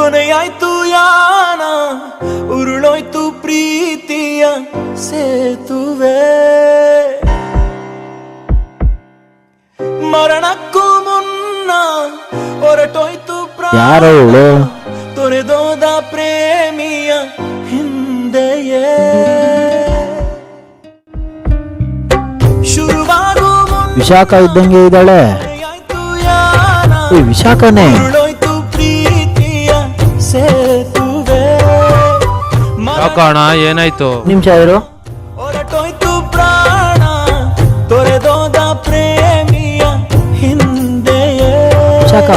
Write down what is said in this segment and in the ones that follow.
ಕೊನೆಯಾಯ್ತು ಯಾನ ಉರುಳೋಯ್ತು ಪ್ರೀತಿಯ ಸೇತುವೆ ಮರಣಕ್ಕೂ ಮುನ್ನ ಹೊರಟೋಯ್ತು ಯಾರೋ ಇವಳು ತೊರೆದೋದ ಪ್ರೇಮಿಯ ಹಿಂದೆಯೇ ಶುರುವಾಗೂ ವಿಶಾಖ ಇದ್ದಂಗೆ ಇದ್ದಾಳೆ. ವಿಶಾಖನೇ ಪ್ರೀತಿಯ ಸೇತುವೆ ಯಾಕಣ ಏನಾಯ್ತು? ನಿಮಿಷ ಇರು. ಹೊರಟೋಯ್ತು ಪ್ರಾಣ ತೊರೆದೋದ ಪ್ರೇಮಿಯ ಹಿಂದೆಯೇ ವಿಶಾಖ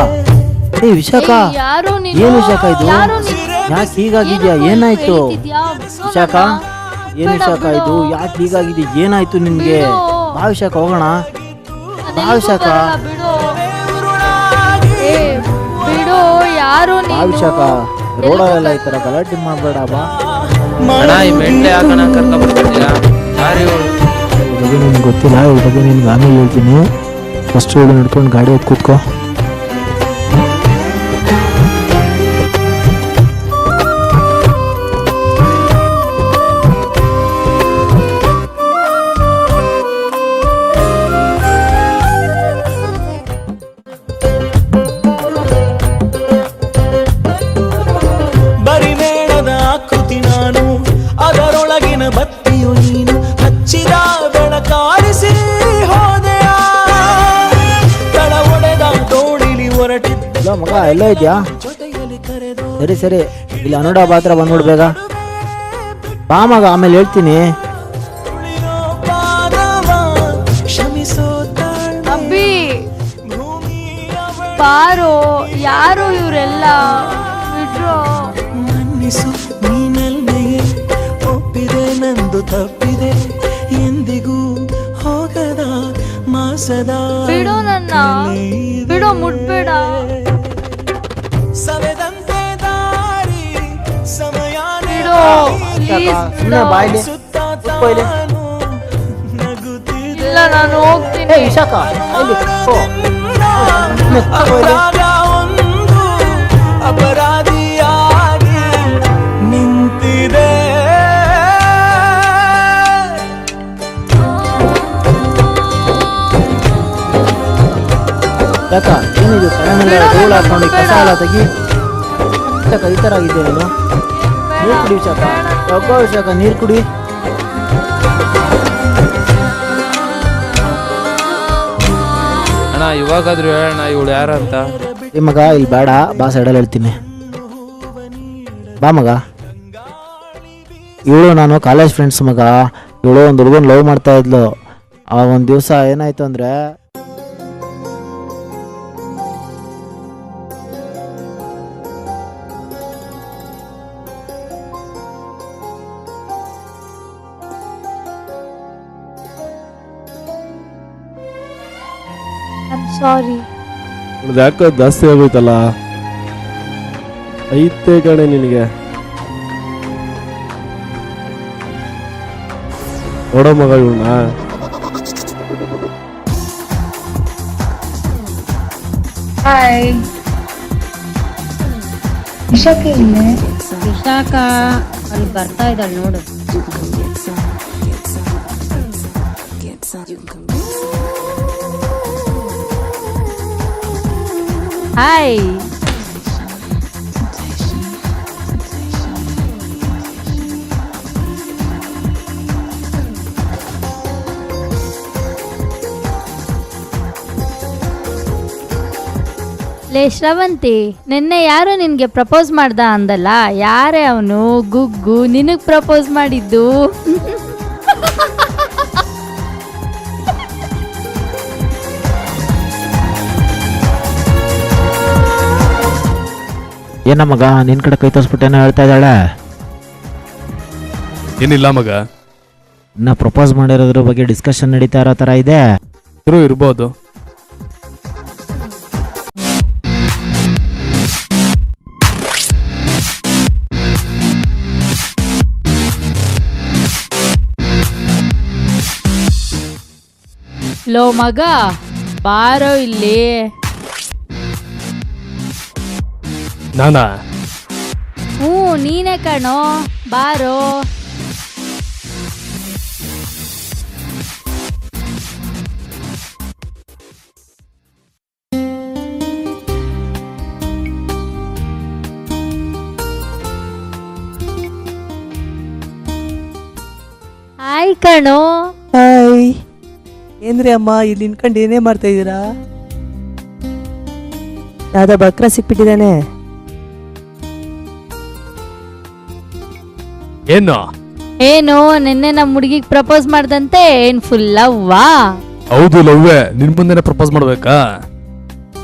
ವಿಶಾಖ ಏನು ವಿಶಾಖ ಇದು? ಯಾಕೆ ಹೀಗಾಗಿದ್ಯಾ? ಏನಾಯ್ತು ವಿಶಾಖ? ಏನು ವಿಶಾಖ ಇದು? ಯಾಕೆ ಹೀಗಾಗಿದ್ಯಾ? ಏನಾಯ್ತು ನಿನ್ಗೆ? ಬಾ ವಿಶಾಖ ಹೋಗೋಣ. ಬಾ ವಿಶಾಖ ಬಿಡು. ಯಾರು ಬಾ ವಿಶಾಖ, ರೋಡಲ್ಲೆಲ್ಲ ಈ ತರ ಗಲಾಟೆ ಮಾಡ್ಬೇಡ. ಬಾ ಅಣ್ಣ ಈ ಮೆಂಟೆ ಹಾಕೋಣ ಕರ್ಕೊಂಡ್ಬರ್ತಿದ್ಯಾ? ಬಗ್ಗೆ ನಿನ್ಗೆ ಗೊತ್ತಿಲ್ಲ. ಈ ಬಗ್ಗೆ ನಿನ್ಗೆ ಆಮೇಲೆ ಹೇಳ್ತೀನಿ. ಫಸ್ಟ್ ಹೋಗಿ ನಡ್ಕೊಂಡು ಗಾಡಿ ಹೊತ್ತು ಕೂತ್ಕೋ. ಅದರೊಳಗಿನ ಬತ್ತಿಯು ನೀನು ಹಚ್ಚಿದ ಬೆಳಕಾರಿಸಿ ಹೋದೆಯ ತಳ ಒಡೆದ ದೋಣಿಲಿ ಹೊರಟಿದ್ದ ಮಗ ಎಲ್ಲ ಇದೆಯಾ? ಸರಿ ಸರಿ, ಇಲ್ಲಿ ಅನುಡ ಬಾತ್ರ ಬಂದ್ಬಿಡ್ ಬೇಗ. ಬಾ ಮಗ, ಆಮೇಲೆ ಹೇಳ್ತೀನಿ. ಕ್ಷಮಿಸೋ ಅಬ್ಬಿ ಬಾರೋ. ಯಾರು ಇವರೆಲ್ಲ? ಬಿಡ್ರೋ. ಮನ್ನಿಸು ನೀನಲ್ಲೆಯೇ ಒಪ್ಪಿದೆ ನಂದು ತಪ್ಪಿದೆ ಎಂದಿಗೂ ಹೋಗದ ಮಾಸದ ಬಿಡು ನನ್ನ. ಬಿಡು, ಮುಟ್ಬೇಡ. ಸವೆದಂತೆ ದಾರಿ ಸಮಯ ಬಿಡು ಸುಮ್ಮನೆ ಬಾಯ್ಲಿ ಇಲ್ಲ, ನಾನು ಹೋಗ್ತೀನಿ. ವಿಶಾಖ ಒಂದು ಅಪರಾಧಿಯಾಗಿ ನಿಂತಿದೆ. ಯಾಕ ಏನಿದು? ತಲೆನೆಲ್ಲ ಧೂಳು ಹಾಕೊಂಡು ಕಸ ಎಲ್ಲ ತೆಗಿ. ವಿಶಾಖ ಈ ಥರ ಆಗಿದೆ ನೀನು. ನೀರು ಕುಡಿ ವಿಶಾಖ. ಒಬ್ಬ ವಿಶಾಖ ನೀರು ಕುಡಿ. ಅಣ್ಣ ಇವಾಗಾದ್ರೂ ಹೇಳೋಣ ಇವಳು ಯಾರು ಅಂತ. ಈ ಮಗ ಇಲ್ಲಿ ಬೇಡ, ಬಾ ಸೈಡಲ್ಲಿ ಹೇಳ್ತೀನಿ. ಬಾ ಮಗ. ಇವಳು ನಾನು ಕಾಲೇಜ್ ಫ್ರೆಂಡ್ಸ್ ಮಗ. ಇವಳು ಒಂದು ಹುಡುಗನ ಲವ್ ಮಾಡ್ತಾ ಇದ್ಲು. ಆ ಒಂದು ದಿವಸ ಏನಾಯ್ತು ಅಂದರೆ, ಸಾರಿ. ಯಾಕೋ ಜಾಸ್ತಿ ಆಗೋಯ್ತಲ್ಲ. ಐತೆ ಕಣೆ ನಿನಗೆ. ನೋಡೋ ಮಗ ಇವಳನ್ನ. ಹಾಯ್ ವಿಶಾಖ ಇಲ್ಲೇ? ವಿಶಾಖ ಅಲ್ಲಿ ಬರ್ತಾ ಇದ್ದಾಳೆ ನೋಡು. ಹಾಯ್. ಲೇ ಶ್ರವಂತಿ, ನಿನ್ನೆ ಯಾರೋ ನಿನ್ಗೆ ಪ್ರಪೋಸ್ ಮಾಡ್ದ ಅಂದಲ್ಲ, ಯಾರೇ ಅವನು? ಗುಗ್ಗು ನಿನಗ್ ಪ್ರಪೋಸ್ ಮಾಡಿದ್ದು. ಏನ ಮಗ ನಿನ್ ಕಡೆ ಕೈ ತೋರಿಸ್ಬಿಟ್ಟೇನೋ ಹೇಳ್ತಾ ಇದ್ದಾಳೆ. ಏನಿಲ್ಲ ಮಗ, ಇನ್ನ ಪ್ರಪೋಸ್ ಮಾಡಿರೋದ್ರ ಬಗ್ಗೆ ಡಿಸ್ಕಷನ್ ನಡೀತಾ ಇರೋ ತರ ಇದೆ. ಇರ್ಬೋದು. ಲೋ ಮಗ, ಬಾರೋ ಇಲ್ಲಿ. ನಾನಾ ನೀನೇ ಕಣೋ, ಬಾರೋ. ಹಾಯ್ ಕಣೋ. ಹಾಯ್, ಏನ್ರಿ ಅಮ್ಮ ಇಲ್ಲಿ ನಿಂತ್ಕೊಂಡು ಏನೇ ಮಾಡ್ತಾ ಇದ್ದೀರಾ? ಯಾವ್ದೋ ಬಕ್ರ ಸಿಕ್ಬಿಟ್ಟಿದ್ದಾನೆ. ಏನು ನಿನ್ನೆ ನಮ್ಮ ಹುಡುಗಿಗೆ ಪ್ರಪೋಸ್ ಮಾಡ್ದಂತೆ? ಏನ್ ಫುಲ್ ಲವ್ವಾ? ಹೌದು, ಲವ್ವೇ. ನಿನ್ ಮುಂದೆನೆ ಪ್ರಪೋಸ್ ಮಾಡ್ಬೇಕಾ?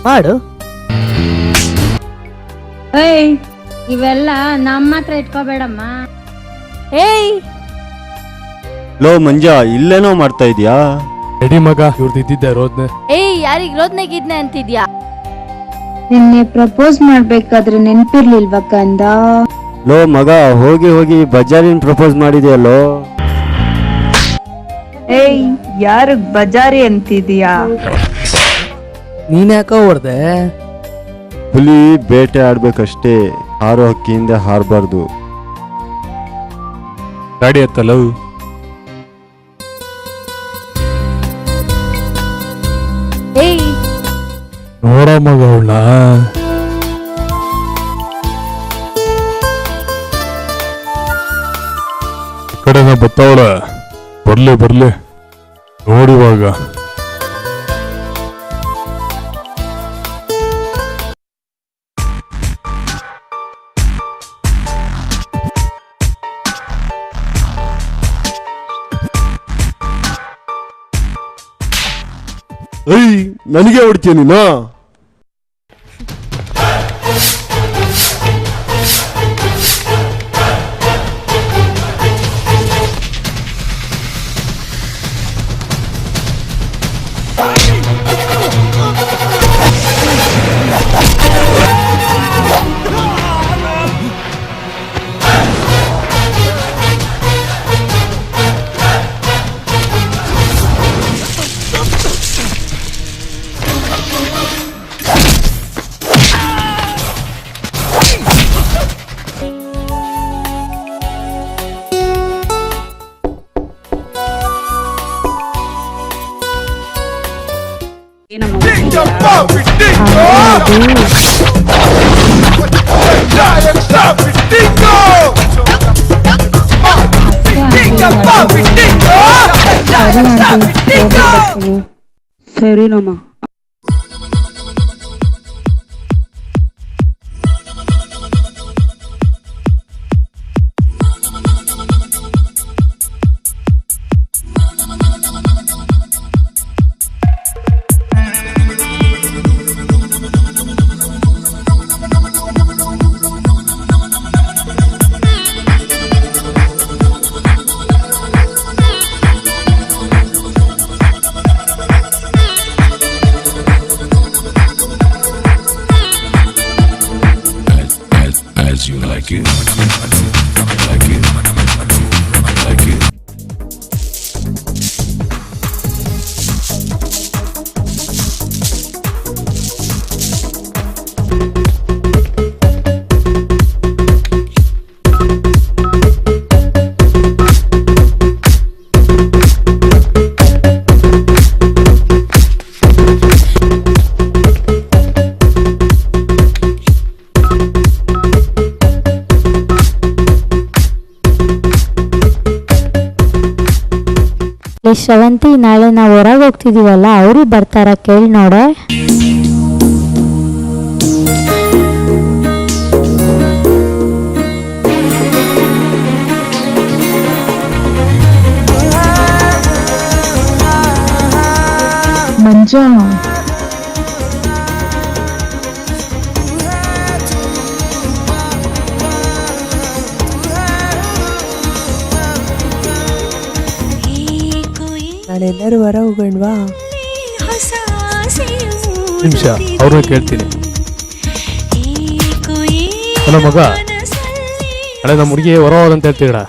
ಮಾಡು. ಏಯ್, ಇವೆಲ್ಲ ನಮ್ಮ ಹತ್ರ ಇಟ್ಕೋಬೇಡಮ್ಮ. ಏಯ್ ಲೋ ಮಂಜ, ಇಲ್ಲೇನೋ ಮಾಡ್ತಾ ಇದೀಯಾ? ರೆಡಿ ಮಗ, ಇವ್ರದ್ದು ಇದ್ದಿದ್ದೆ ರೋದ್ನೆ. ಏಯ್, ಯಾರಿಗ್ ರೋದ್ನೆಗಿದ್ನೆ ಅಂತಿದ್ಯಾ? ನಿನ್ನೆ ಪ್ರಪೋಸ್ ಮಾಡ್ಬೇಕಾದ್ರೆ ನೆನ್ಪಿರ್ಲಿಲ್ವಾ ಕಂದ? ಲೋ ಮಗ, ಹೋಗಿ ಹೋಗಿ ಬಜಾರಿನ ಪ್ರಪೋಸ್ ಮಾಡಿದ್ಯಲ್ಲೋ. ಏಯ್, ಯಾರಿಗ್ ಬಜಾರಿ ಅಂತಿದ್ಯಾ? ನೀನ್ ಯಾಕೋ ಹೊಡ್ದೆ? ಹುಲಿ ಬೇಟೆ ಆಡ್ಬೇಕಷ್ಟೇ, ಹಾರೋ ಹಕ್ಕಿಯಿಂದ ಹಾರಬಾರ್ದು. ಗಾಡಿ ಎತ್ತಲ್ಲ. ಏಯ್ ನೋಡ ಮಗ ಅವಳ ಕಡೆನ ಬತ್ತವಳ. ಬರ್ಲಿ ಬರ್ಲಿ ನೋಡಿವಾಗ. ಏಯ್, ನನಗೆ ಹೊಡ್ತೀಯ ನೀನು? ಸರಿನಮ್ಮ. ಶ್ರವಂತಿ, ನಾಳೆ ನಾವು ಹೊರಗೆ ಹೋಗ್ತಿದೀವಲ್ಲ, ಅವರು ಬರ್ತಾರ? ಕೇಳಿ ನೋಡೆ. ಮಂಜ, ನಾಳೆಲ್ಲರೂ ಹೊರ ಹೋಗೋಣವಾ? ನಿಮಿಷ, ಅವ್ರನ್ನ ಕೇಳ್ತೀನಿ. ಹಲೋ ಮಗ, ನಾಳೆ ನಮ್ಮ ಹುಡುಗಿ ಹೊರ ಹೋದಂತ ಹೇಳ್ತೀಡ,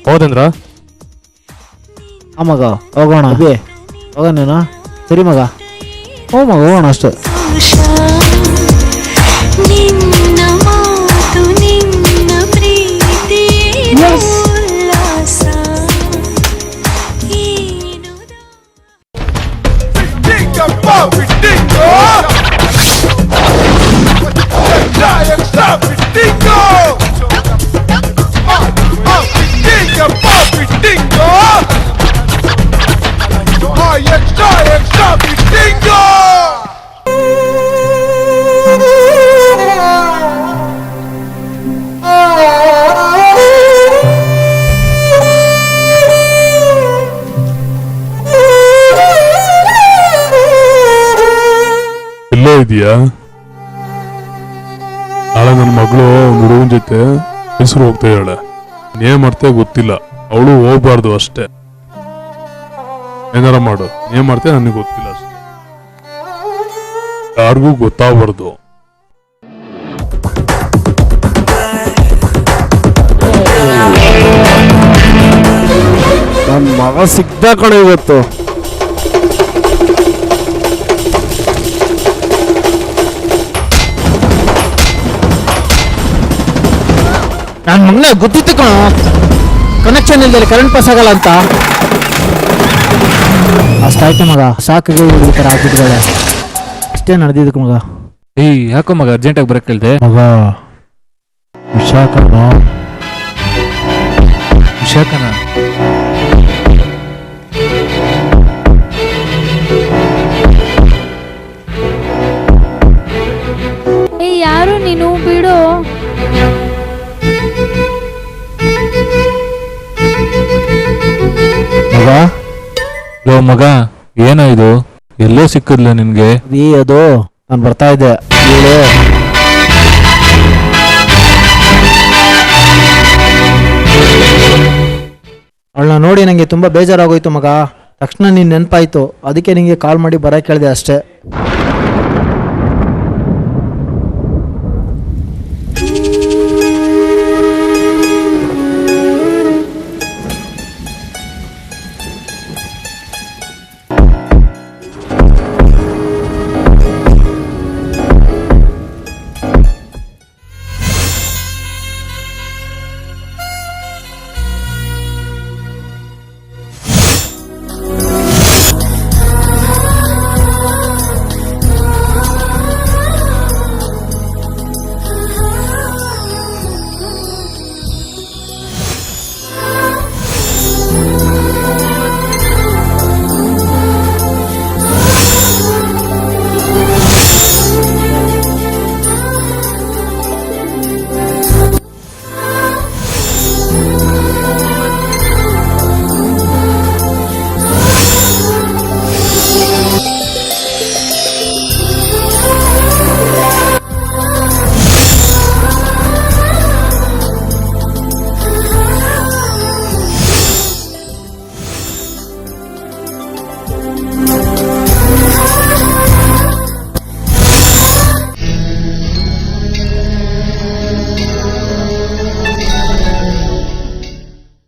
ಹೌದಂದ್ರ? ಆ ಮಗ, ಹೋಗೋಣ. ಹೋಗೋಣ. ಸರಿ ಮಗ, ಮಗ, ಹೋಗೋಣ ಅಷ್ಟೇ. ನಿನ್ನ ಮಾತು ನಿನ್ನ ಇದೀಯಾ? ನಾಳೆ ನನ್ನ ಮಗಳು ಹುಡುಗನ ಜೊತೆ ಹೆಸರು ಹೋಗ್ತಾ ಇದ್ದಾಳೆ. ಏನ್ ಮಾಡ್ತೇ ಗೊತ್ತಿಲ್ಲ. ಅವಳು ಹೋಗ್ಬಾರ್ದು ಅಷ್ಟೇ. ಏನಾರ ಮಾಡು, ಏನ್ ಮಾಡ್ತೇ ನನಗೆ ಗೊತ್ತಿಲ್ಲ ಅಷ್ಟೇ. ಯಾರಿಗೂ ಗೊತ್ತಾಗಬಾರ್ದು. ನನ್ನ ಮಗ ಸಿಗ್ದ ಕಡೆ ಇವತ್ತು. ನನ್ನ ಮಗನೇ ಗೊತ್ತಿತ್ತು ಕಣ, ಕನೆಕ್ಷನ್ ಇಲ್ದಲ್ಲಿ ಕರೆಂಟ್ ಪಾಸ್ ಆಗಲ್ಲ ಅಂತ. ಅಷ್ಟಾಯ್ತು ಮಗ, ಸಾಕಿಗೆ ಈ ಥರ ಆಗ್ಬಿಟ್ಟಿದ್ದಾಳೆ. ಇಷ್ಟೇ ನಡೆದಿದ್ದಕ್ಕೆ ಮಗ. ಏಯ್ ಯಾಕೋ ಮಗ ಅರ್ಜೆಂಟಾಗಿ ಬರಕ್ಕೆ ಹೇಳ್ದೆ? ಮಗ ವಿಶಾಖನ ವಿಶಾಖನ ಯಾರು ನೀನು? ಬಿಡು. ಮಗ ಲೋ ಮಗ, ಏನೋ ಇದು? ಎಲ್ಲೋ ಸಿಕ್ಕಿದ್ಲ ನಿನ್ಗೆ? ಅದು ನಾನು ಬರ್ತಾ ಇದ್ದೆ. ಹೇಳು. ಅವಳನ್ನ ನೋಡಿ ನನಗೆ ತುಂಬ ಬೇಜಾರಾಗೋಯ್ತು ಮಗ. ತಕ್ಷಣ ನೀನು ನೆನಪಾಯ್ತು, ಅದಕ್ಕೆ ನಿನಗೆ ಕಾಲ್ ಮಾಡಿ ಬರೋಕ್ಕೆ ಕೇಳಿದೆ ಅಷ್ಟೇ.